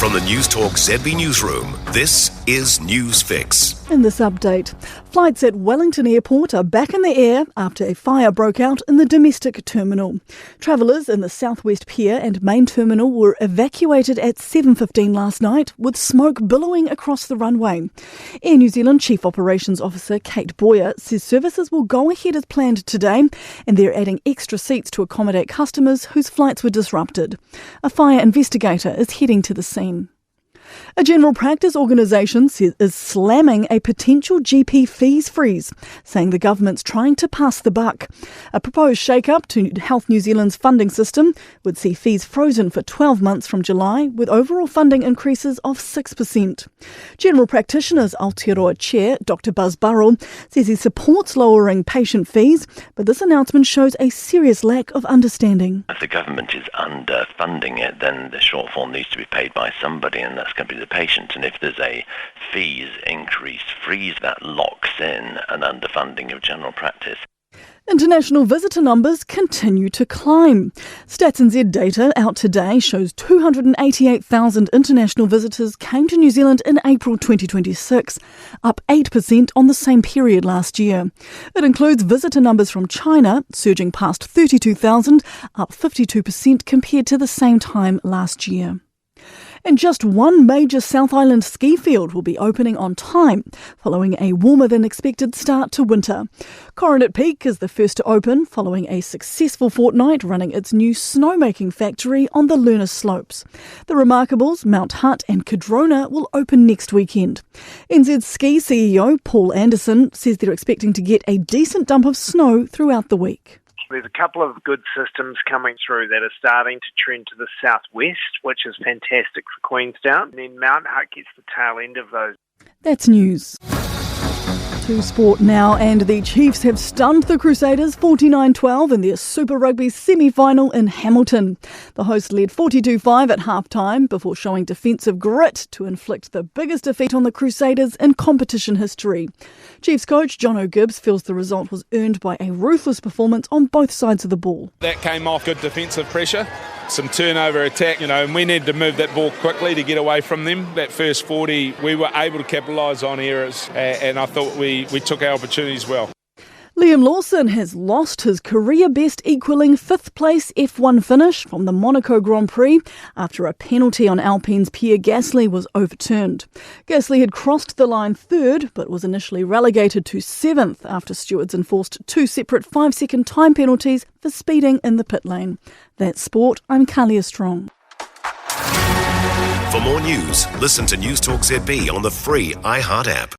From the Newstalk ZB newsroom, this is News Fix. In this update, flights at Wellington Airport are back in the air after a fire broke out in the domestic terminal. Travellers in the Southwest Pier and main terminal were evacuated at 7:15 last night, with smoke billowing across the runway. Air New Zealand Chief Operations Officer Kate Boyer says services will go ahead as planned today, and they're adding extra seats to accommodate customers whose flights were disrupted. A fire investigator is heading to the scene. A general practice organisation is slamming a potential GP fees freeze, saying the government's trying to pass the buck. A proposed shake-up to Health New Zealand's funding system would see fees frozen for 12 months from July, with overall funding increases of 6%. General Practitioners Aotearoa Chair Dr Buzz Burrell says he supports lowering patient fees, but this announcement shows a serious lack of understanding. If the government is underfunding it, then the shortfall needs to be paid by somebody, and that's going to be the patient. And if there's a fees increase freeze, that locks in an underfunding of general practice. International visitor numbers continue to climb. Stats NZ data out today shows 288,000 international visitors came to New Zealand in April 2026, up 8% on the same period last year. It includes visitor numbers from China, surging past 32,000, up 52% compared to the same time last year. And just one major South Island ski field will be opening on time, following a warmer than expected start to winter. Coronet Peak is the first to open, following a successful fortnight running its new snowmaking factory on the Lerner slopes. The Remarkables, Mount Hutt and Cadrona will open next weekend. NZ Ski CEO Paul Anderson says they're expecting to get a decent dump of snow throughout the week. There's a couple of good systems coming through that are starting to trend to the southwest, which is fantastic for Queenstown. And then Mount Hutt gets the tail end of those. That's news. To sport now, and the Chiefs have stunned the Crusaders 49-12 in their Super Rugby semi-final in Hamilton. The hosts led 42-5 at half-time before showing defensive grit to inflict the biggest defeat on the Crusaders in competition history. Chiefs coach John O'Gibbs feels the result was earned by a ruthless performance on both sides of the ball. That came off good defensive pressure, some turnover attack, and we needed to move that ball quickly to get away from them. That first 40, we were able to capitalise on errors, and I thought we took our opportunities well. Liam Lawson has lost his career best, equalling fifth place F1 finish from the Monaco Grand Prix after a penalty on Alpine's Pierre Gasly was overturned. Gasly had crossed the line third, but was initially relegated to seventh after stewards enforced two separate 5-second time penalties for speeding in the pit lane. That's sport. I'm Kalia Strong. For more news, listen to Newstalk ZB on the free iHeart app.